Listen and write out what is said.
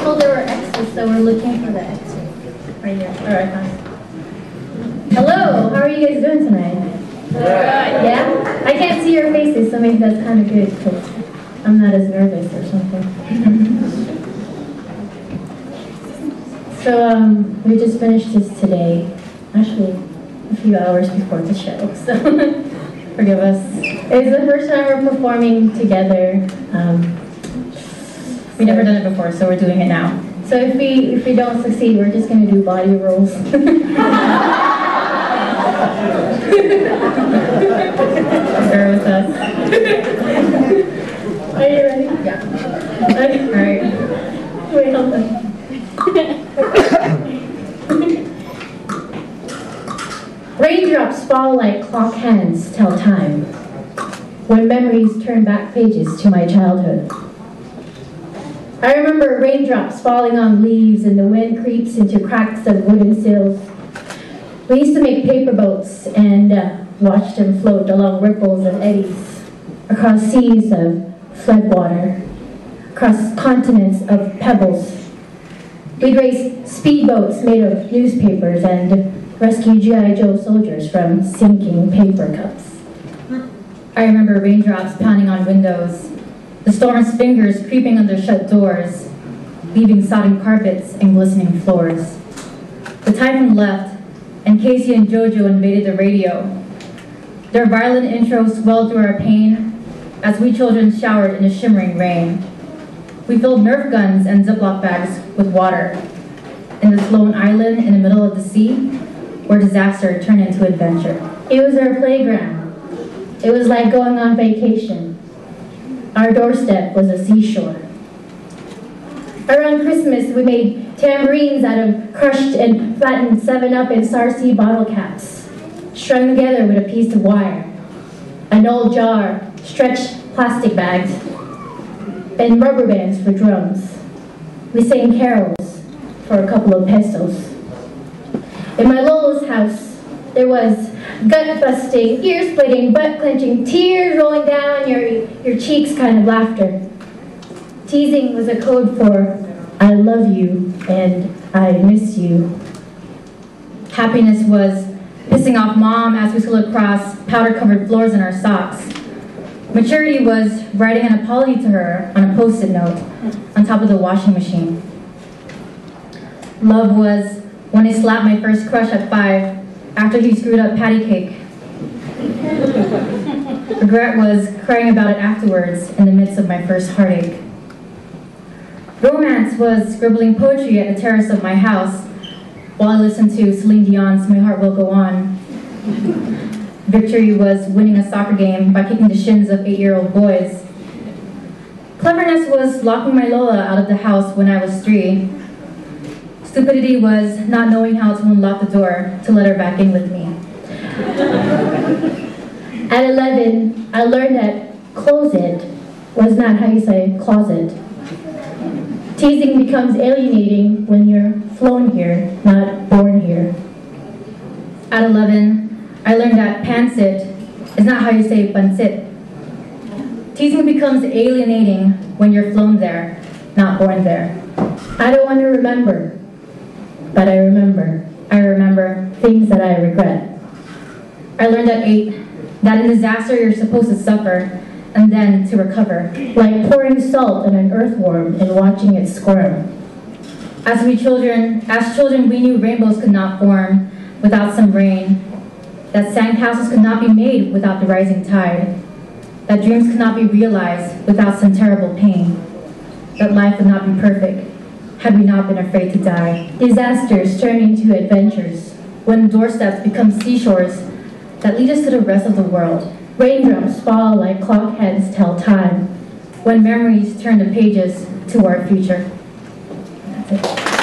told there were X's, so we're looking for the X right here. All right, fine. Hello, how are you guys doing tonight? Good. Yeah? I can't see your faces, so maybe that's kind of good because I'm not as nervous or something. So we just finished this today, actually a few hours before the show, so forgive us. It's the first time we're performing together. We've never done it before, so we're doing it now. So if we don't succeed, we're just going to do body rolls. Bear with us. Are you ready? Yeah. Okay. All right. Wait, hold on. Raindrops fall like clock hands tell time, when memories turn back pages to my childhood. I remember raindrops falling on leaves and the wind creeps into cracks of wooden sills. We used to make paper boats and watch them float along ripples and eddies, across seas of floodwater, across continents of pebbles. We'd race speedboats made of newspapers and rescue G.I. Joe soldiers from sinking paper cups. I remember raindrops pounding on windows, the storm's fingers creeping under shut doors, leaving sodden carpets and glistening floors. The typhoon left, and Casey and JoJo invaded the radio. Their violent intros swelled through our pain as we children showered in the shimmering rain. We filled Nerf guns and Ziploc bags with water in this lone island in the middle of the sea where disaster turned into adventure. It was our playground. It was like going on vacation. Our doorstep was a seashore. Around Christmas, we made tambourines out of crushed and flattened 7-Up and Sarsi bottle caps, strung together with a piece of wire, an old jar, stretched plastic bags, and rubber bands for drums. We sang carols for a couple of pesos. In my Lola's house, there was gut-busting, ear-splitting, butt-clenching, tears rolling down your cheeks kind of laughter. Teasing was a code for I love you and I miss you. Happiness was pissing off Mom as we slid across powder-covered floors in our socks. Maturity was writing an apology to her on a Post-it note on top of the washing machine. Love was when I slapped my first crush at 5 after he screwed up patty cake. Regret was crying about it afterwards in the midst of my first heartache. Romance was scribbling poetry at the terrace of my house while I listened to Celine Dion's My Heart Will Go On. Victory was winning a soccer game by kicking the shins of 8-year-old boys. Cleverness was locking my Lola out of the house when I was 3. Stupidity was not knowing how to unlock the door to let her back in with me. At 11, I learned that closet was not how you say closet. Teasing becomes alienating when you're flown here, not born here. At 11, I learned that pantsit is not how you say pansit. Teasing becomes alienating when you're flown there, not born there. I don't want to remember, but I remember. I remember things that I regret. I learned at 8 that in disaster you're supposed to suffer and then to recover, like pouring salt on an earthworm and watching it squirm. As children, we knew rainbows could not form without some rain, that sandcastles could not be made without the rising tide, that dreams could not be realized without some terrible pain, that life would not be perfect had we not been afraid to die. Disasters turn into adventures when doorsteps become seashores that lead us to the rest of the world. Raindrops fall like clock hands tell time when memories turn the pages to our future. That's it.